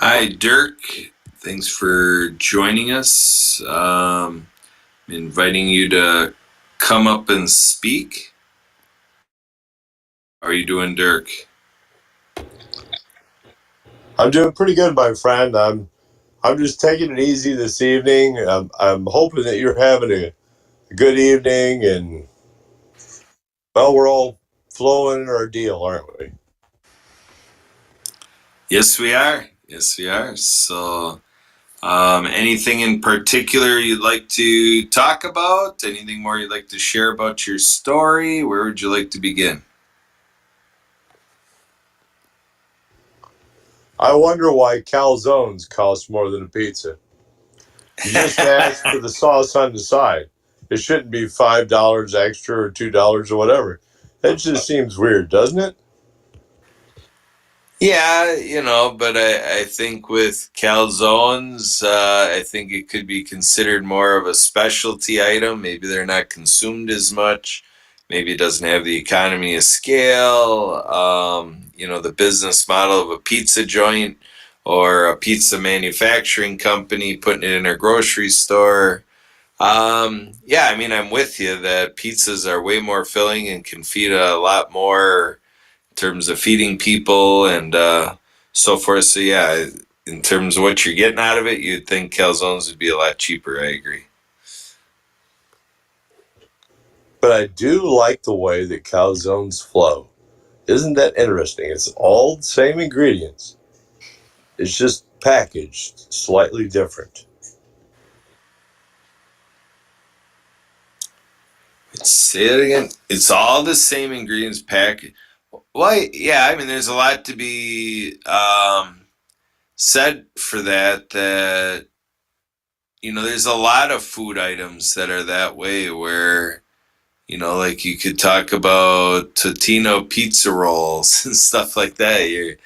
Hi, Dirk. Thanks for joining us. Inviting you to come up and speak. How are you doing, Dirk? I'm doing pretty good, my friend. I'm just taking it easy this evening. I'm hoping that you're having a good evening, and well, we're all flowing in our deal, aren't we? Yes, we are. Yes, we are. So, anything in particular you'd like to talk about? Anything more you'd like to share about your story? Where would you like to begin? I wonder why calzones cost more than a pizza. You just ask for the sauce on the side. It shouldn't be $5 extra or $2 or whatever. That just seems weird, doesn't it? Yeah, but I think with calzones, I think it could be considered more of a specialty item. Maybe they're not consumed as much. Maybe it doesn't have the economy of scale. The business model of a pizza joint or a pizza manufacturing company putting it in a grocery store. Yeah, I mean, I'm with you that pizzas are way more filling and can feed a lot more terms of feeding people and so forth. So yeah, in terms of what you're getting out of it, you'd think calzones would be a lot cheaper. I agree. But I do like the way that calzones flow. Isn't that interesting? It's all the same ingredients. It's just packaged slightly different. Say it again. It's all the same ingredients packaged. Well, yeah, I mean, there's a lot to be said for that. There's a lot of food items that are that way where like you could talk about Totino pizza rolls and stuff like that.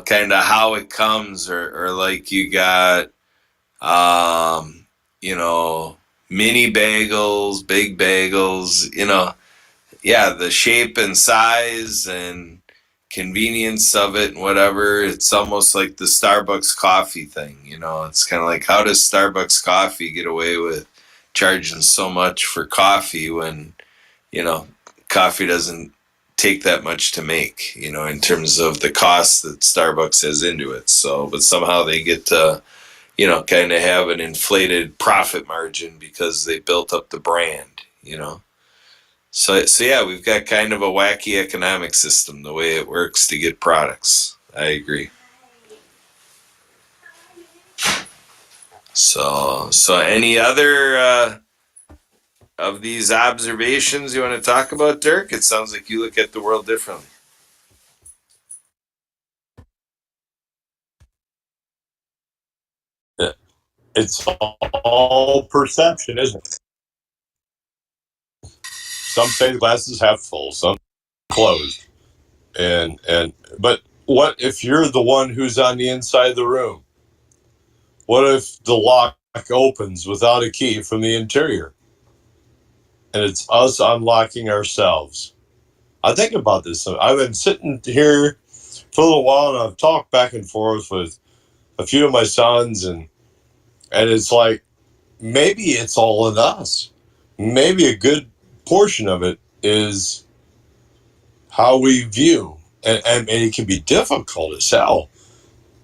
Kind of how it comes, or like you got, um, you know, mini bagels, big bagels, yeah, the shape and size and convenience of it and whatever. It's almost like the Starbucks coffee thing. It's kind of like, how does Starbucks coffee get away with charging so much for coffee when you know, coffee doesn't take that much to make, in terms of the cost that Starbucks has into it. So, but somehow they get to, kind of have an inflated profit margin because they built up the brand. So yeah, we've got kind of a wacky economic system, the way it works to get products. I agree. So any other of these observations you want to talk about, Dirk? It sounds like you look at the world differently. It's all perception, isn't it? Some say the glass is half full, some closed. But what if you're the one who's on the inside of the room? What if the lock opens without a key from the interior? And it's us unlocking ourselves. I think about this. I've been sitting here for a little while and I've talked back and forth with a few of my sons, and it's like maybe it's all in us. Maybe a good portion of it is how we view, and it can be difficult as hell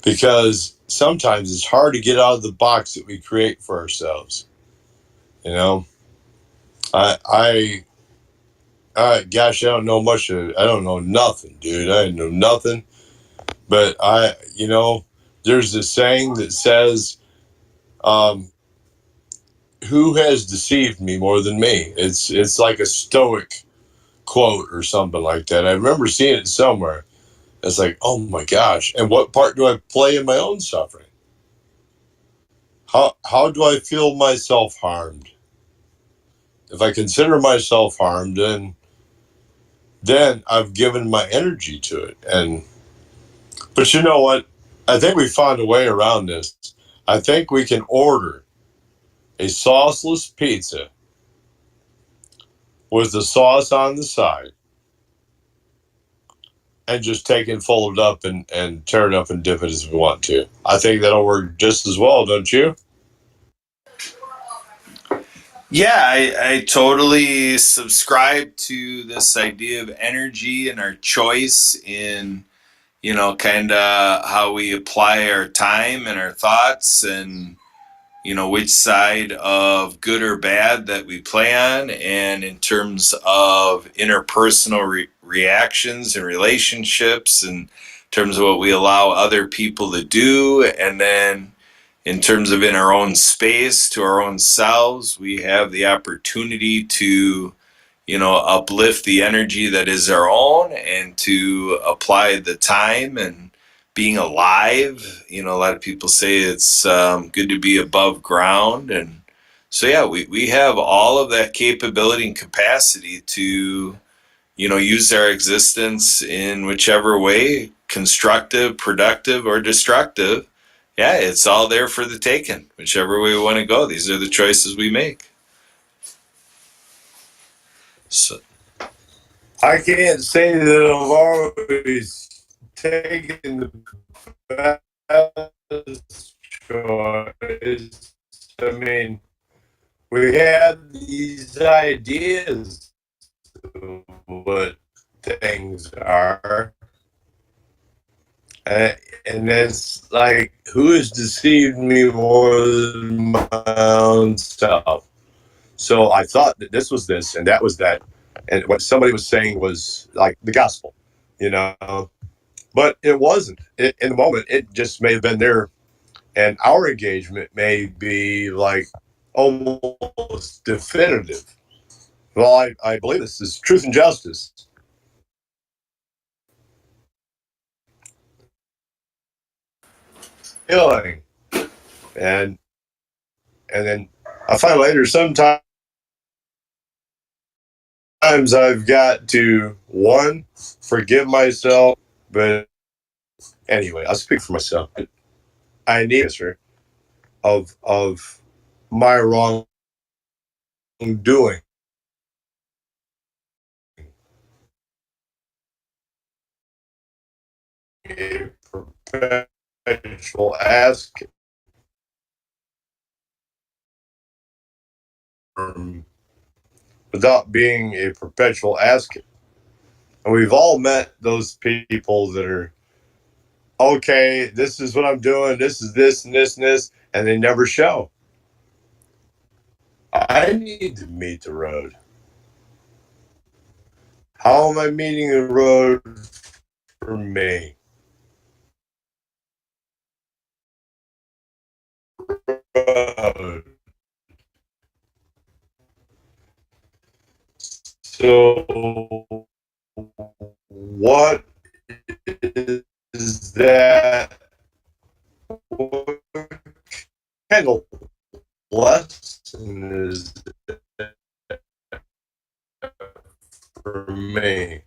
because sometimes it's hard to get out of the box that we create for ourselves. You know, I, gosh, I don't know much. I don't know nothing, dude. I know nothing. But there's this saying that says, um, "Who has deceived me more than me?" It's like a Stoic quote or something like that. I remember seeing it somewhere. It's like, oh my gosh! And what part do I play in my own suffering? How do I feel myself harmed? If I consider myself harmed, then I've given my energy to it. But you know what? I think we found a way around this. I think we can order a sauceless pizza with the sauce on the side, and just take it, fold it up, and tear it up and dip it as we want to. I think that'll work just as well, don't you? Yeah, I totally subscribe to this idea of energy and our choice in, kind of how we apply our time and our thoughts and, which side of good or bad that we play on. And in terms of interpersonal reactions and relationships, and in terms of what we allow other people to do. And then in terms of in our own space, to our own selves, we have the opportunity to, uplift the energy that is our own and to apply the time and being alive. A lot of people say it's good to be above ground. And so, yeah, we have all of that capability and capacity to, use our existence in whichever way, constructive, productive, or destructive. Yeah, it's all there for the taking, whichever way we want to go. These are the choices we make. So, I can't say that I've always taken the best choice. I mean, we have these ideas of what things are. And it's like, who has deceived me more than my own self? So I thought that this was this and that was that. And what somebody was saying was like the gospel, you know, but it wasn't. In the moment, it just may have been there. And our engagement may be like almost definitive. Well, I believe this is truth and justice. Healing. And then I find later sometimes I've got to one, forgive myself, but anyway, I'll speak for myself. I need answer of my wrongdoing. A perpetual ask without being a perpetual ask. And we've all met those people that are okay, this is what I'm doing, this is this and this and this, and they never show. I need to meet the road. How am I meeting the road for me? So, what is that? What kind of lesson is it for me?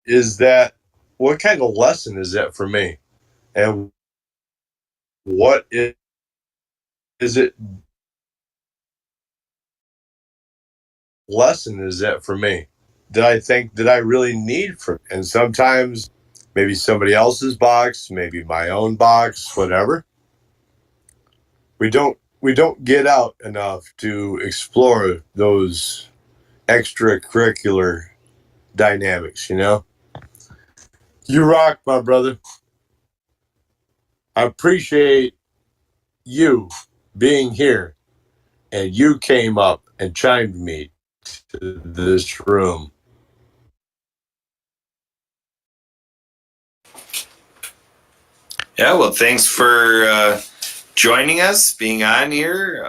Is that what kind of lesson is that for me? And what is it? Lesson is that for me? That I think that I really need for, and sometimes maybe somebody else's box, maybe my own box, whatever. We don't get out enough to explore those extracurricular dynamics, you know? You rock, my brother. I appreciate you being here, and you came up and chimed me to this room. yeah, well, thanks for joining us, being on here.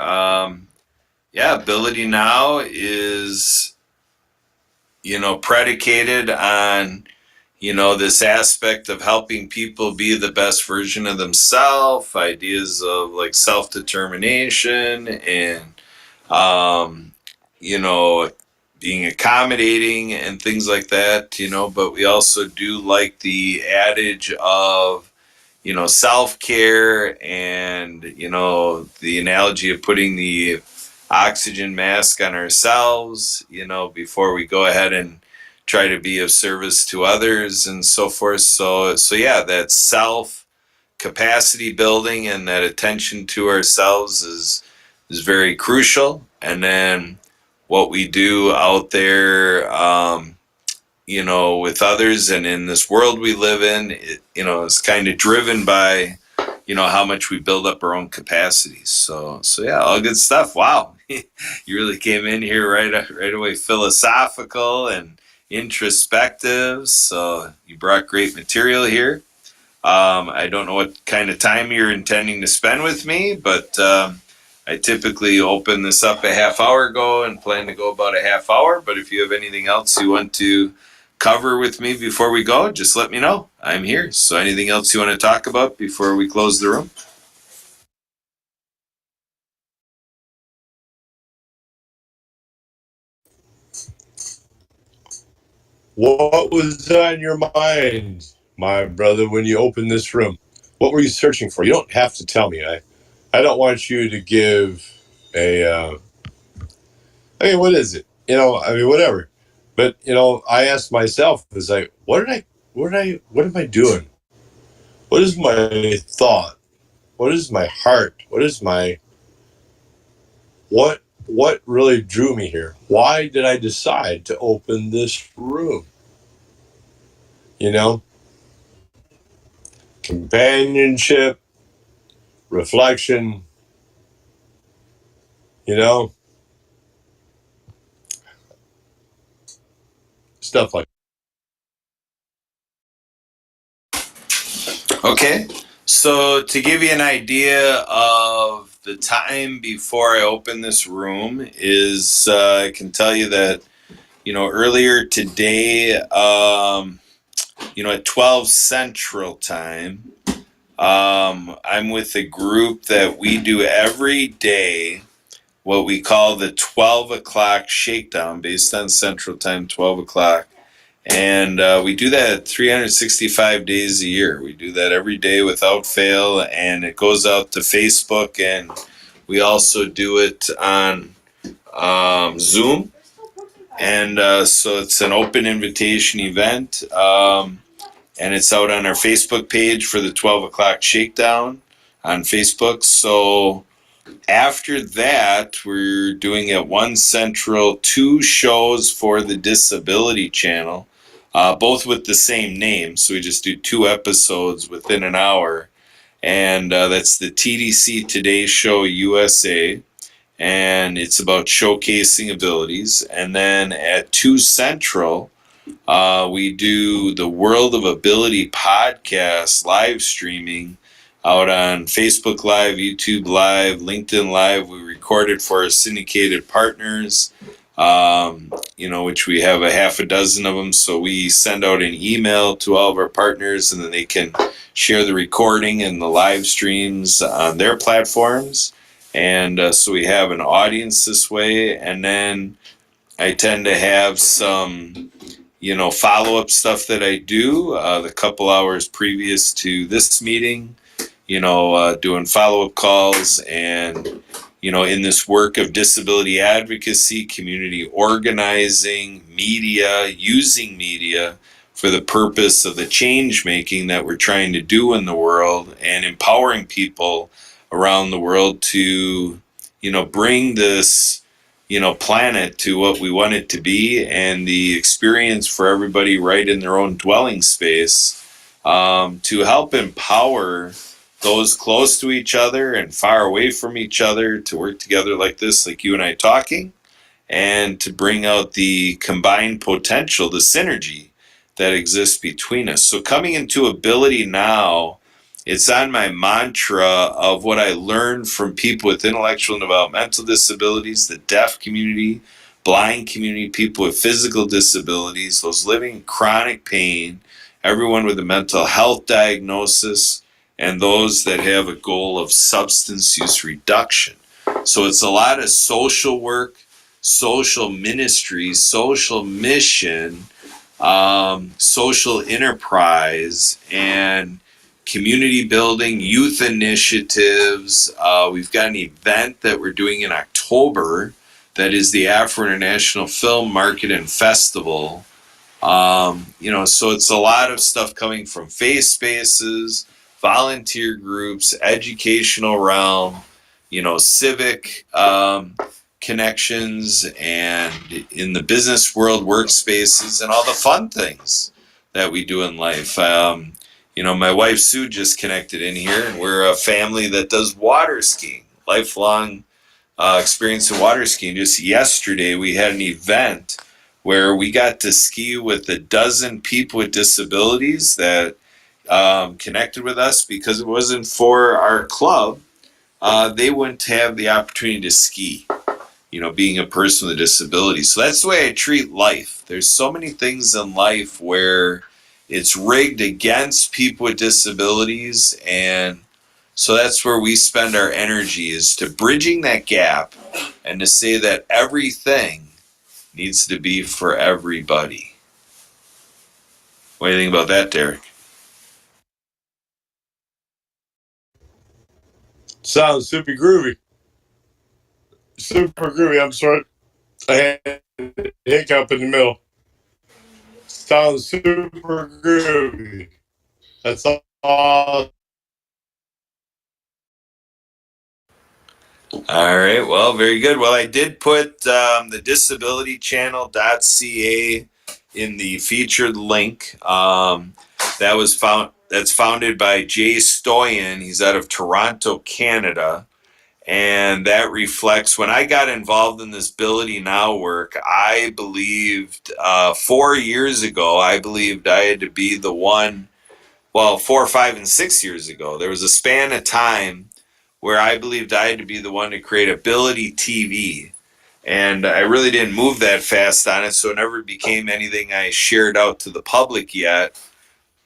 Yeah, Ability Now is, predicated on, this aspect of helping people be the best version of themselves, ideas of like self determination and, um, you know, being accommodating and things like that, but we also do like the adage of, self care and, the analogy of putting the oxygen mask on ourselves, before we go ahead and try to be of service to others and so forth. So yeah, that self capacity building and that attention to ourselves is very crucial. And then what we do out there, with others and in this world we live in, is kind of driven by, how much we build up our own capacities. So yeah, all good stuff. Wow. You really came in here right away philosophical and introspective. So you brought great material here. I don't know what kind of time you're intending to spend with me, but I typically open this up a half hour ago and plan to go about a half hour. But if you have anything else you want to cover with me before we go, just let me know. I'm here. So anything else you want to talk about before we close the room? What was on your mind, my brother, when you opened this room? What were you searching for? You don't have to tell me. I don't want you to give a. What is it? Whatever. But I asked myself, was like, what am I doing? What is my thought? What is my heart? What really drew me here? Why did I decide to open this room? Companionship, reflection, you know, stuff like Okay. So to give you an idea of the time before I open this room I can tell you that, earlier today, at 12 Central Time, I'm with a group that we do every day, what we call the 12 o'clock shakedown, based on Central Time, 12 o'clock. And we do that 365 days a year. We do that every day without fail, and it goes out to Facebook, and we also do it on Zoom. And so it's an open invitation event. And it's out on our Facebook page for the 12 o'clock shakedown on Facebook. So after that, we're doing at 1 Central 2 shows for the Disability Channel, both with the same name. So we just do 2 episodes within an hour. And that's the TDC Today Show USA. And it's about showcasing abilities. And then at 2 Central, we do the World of Ability podcast live streaming out on Facebook Live, YouTube Live, LinkedIn Live. We record it for our syndicated partners, which we have a half a dozen of them. So we send out an email to all of our partners, and then they can share the recording and the live streams on their platforms. And so we have an audience this way. And then I tend to have some follow-up stuff that I do the couple hours previous to this meeting, doing follow-up calls and, in this work of disability advocacy, community organizing, media, using media for the purpose of the change making that we're trying to do in the world and empowering people around the world to, bring this planet to what we want it to be, and the experience for everybody right in their own dwelling space, to help empower those close to each other and far away from each other to work together like this, like you and I talking, and to bring out the combined potential, the synergy that exists between us. So coming into Ability Now, it's on my mantra of what I learned from people with intellectual and developmental disabilities, the deaf community, blind community, people with physical disabilities, those living in chronic pain, everyone with a mental health diagnosis, and those that have a goal of substance use reduction. So it's a lot of social work, social ministry, social mission, social enterprise, and community building, youth initiatives. We've got an event that we're doing in October that is the Afro International Film Market and Festival. So it's a lot of stuff coming from face spaces, volunteer groups, educational realm, civic connections, and in the business world, workspaces, and all the fun things that we do in life. My wife Sue just connected in here, and we're a family that does water skiing, lifelong experience in water skiing. Just yesterday, we had an event where we got to ski with a dozen people with disabilities that connected with us. Because it wasn't for our club, they wouldn't have the opportunity to ski, being a person with a disability. So that's the way I treat life. There's so many things in life where it's rigged against people with disabilities, and so that's where we spend our energy, is to bridging that gap and to say that everything needs to be for everybody. What do you think about that, Derek? Sounds super groovy. Super groovy. I'm sorry. I had a hiccup in the middle. Sounds super groovy. That's all. All right. Well, very good. Well, I did put the disabilitychannel.ca in the featured link. That's founded by Jay Stoyan. He's out of Toronto, Canada. And that reflects when I got involved in this AbilityNOW work. I believed 4 years ago, I believed I had to be the one. Well, 4, 5, and 6 years ago, there was a span of time where I believed I had to be the one to create Ability TV. And I really didn't move that fast on it, so it never became anything I shared out to the public yet.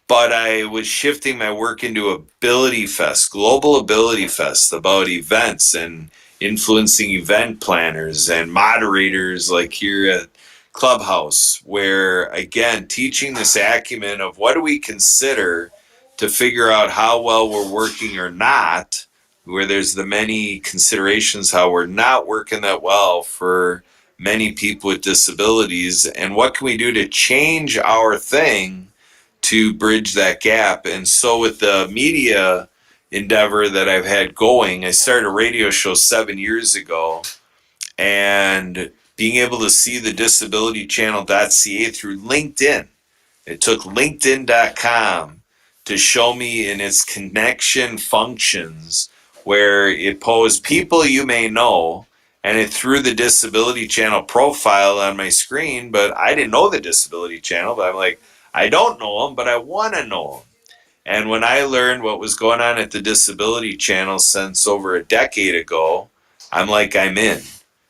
But I was shifting my work into Ability Fest, Global Ability Fest, about events and influencing event planners and moderators like here at Clubhouse, where again, teaching this acumen of what do we consider to figure out how well we're working or not, where there's the many considerations how we're not working that well for many people with disabilities, and what can we do to change our thing to bridge that gap. And so with the media endeavor that I've had going, I started a radio show 7 years ago, and being able to see the disabilitychannel.ca through LinkedIn. It took LinkedIn.com to show me in its connection functions where it posed people you may know, and it threw the disability channel profile on my screen, but I didn't know the disability channel, but I'm like, I don't know them, but I want to know them. And when I learned what was going on at the Disability Channel since over a decade ago, I'm like, I'm in.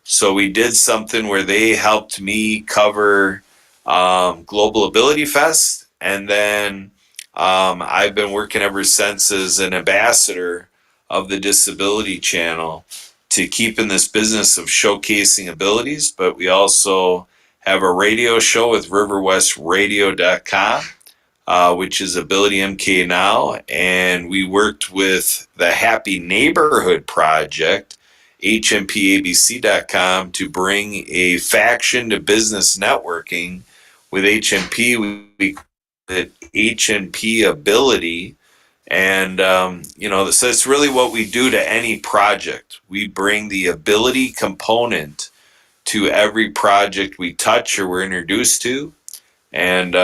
So we did something where they helped me cover Global Ability Fest. And then I've been working ever since as an ambassador of the Disability Channel to keep in this business of showcasing abilities. But we also have a radio show with riverwestradio.com, which is Ability MK Now. And we worked with the Happy Neighborhood Project, hmpabc.com, to bring a faction to business networking with HMP. We call it HMP Ability. And, so it's really what we do to any project. We bring the ability component to every project we touch or we're introduced to. And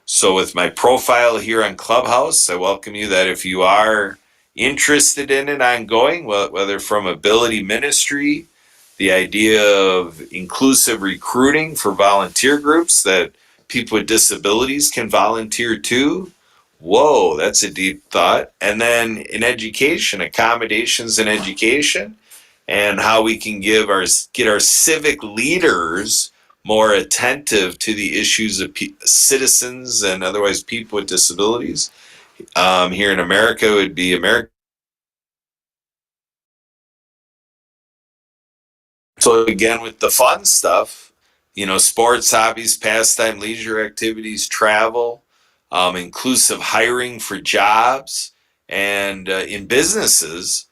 so with my profile here on Clubhouse, I welcome you that if you are interested in it ongoing, whether from Ability Ministry, the idea of inclusive recruiting for volunteer groups that people with disabilities can volunteer to. Whoa, that's a deep thought. And then in education, accommodations in education, and how we can get our civic leaders more attentive to the issues of citizens and otherwise people with disabilities. Here in America, it would be America. So again, with the fun stuff, sports, hobbies, pastime, leisure activities, travel. inclusive hiring for jobs, and in businesses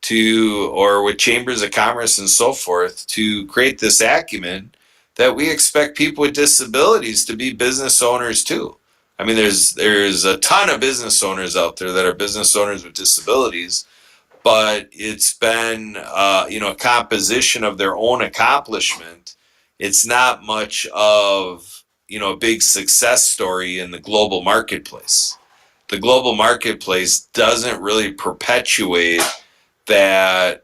or with chambers of commerce and so forth, to create this acumen that we expect people with disabilities to be business owners too. I mean, there's a ton of business owners out there that are business owners with disabilities, but it's been a composition of their own accomplishment. It's not much of a big success story in the global marketplace. The global marketplace doesn't really perpetuate that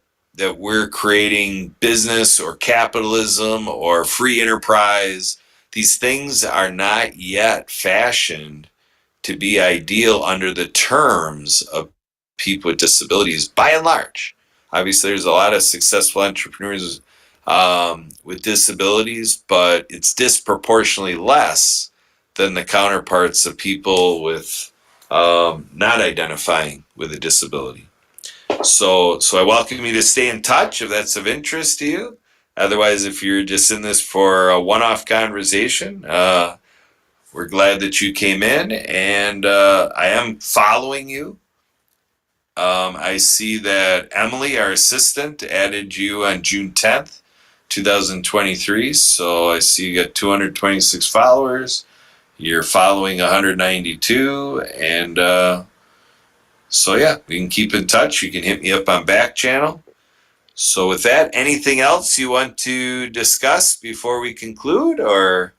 we're creating business or capitalism or free enterprise. These things are not yet fashioned to be ideal under the terms of people with disabilities by and large. Obviously, there's a lot of successful entrepreneurs with disabilities, but it's disproportionately less than the counterparts of people with not identifying with a disability. So I welcome you to stay in touch if that's of interest to you. Otherwise, if you're just in this for a one-off conversation, we're glad that you came in, and I am following you. I see that Emily, our assistant, added you on June 10th, 2023. So I see you got 226 followers. You're following 192. And so, yeah, we can keep in touch. You can hit me up on back channel. So with that, anything else you want to discuss before we conclude, or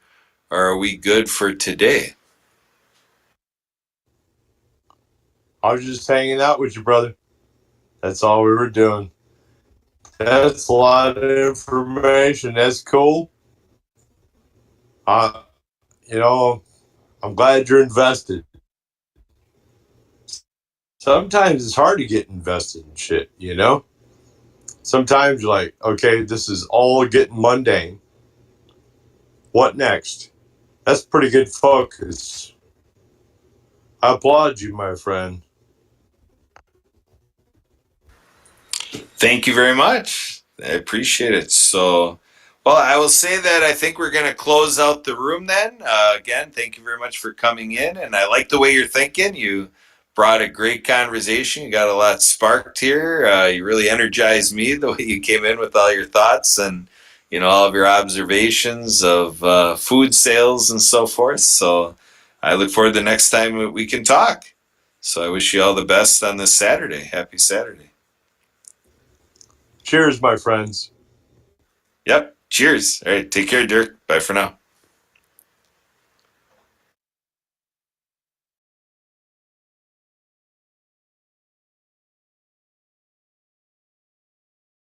are we good for today? I was just hanging out with you, brother. That's all we were doing. That's a lot of information. That's cool. Uh, I'm glad you're invested. Sometimes it's hard to get invested in shit, Sometimes you're like, okay, this is all getting mundane. What next? That's pretty good focus. I applaud you, my friend. Thank you very much. I appreciate it. So, well, I will say that I think we're going to close out the room then. Again, thank you very much for coming in. And I like the way you're thinking. You brought a great conversation. You got a lot sparked here. You really energized me the way you came in with all your thoughts and, all of your observations of food sales and so forth. So I look forward to the next time we can talk. So I wish you all the best on this Saturday. Happy Saturday. Cheers, my friends. Yep. Cheers. All right. Take care, Dirk. Bye for now.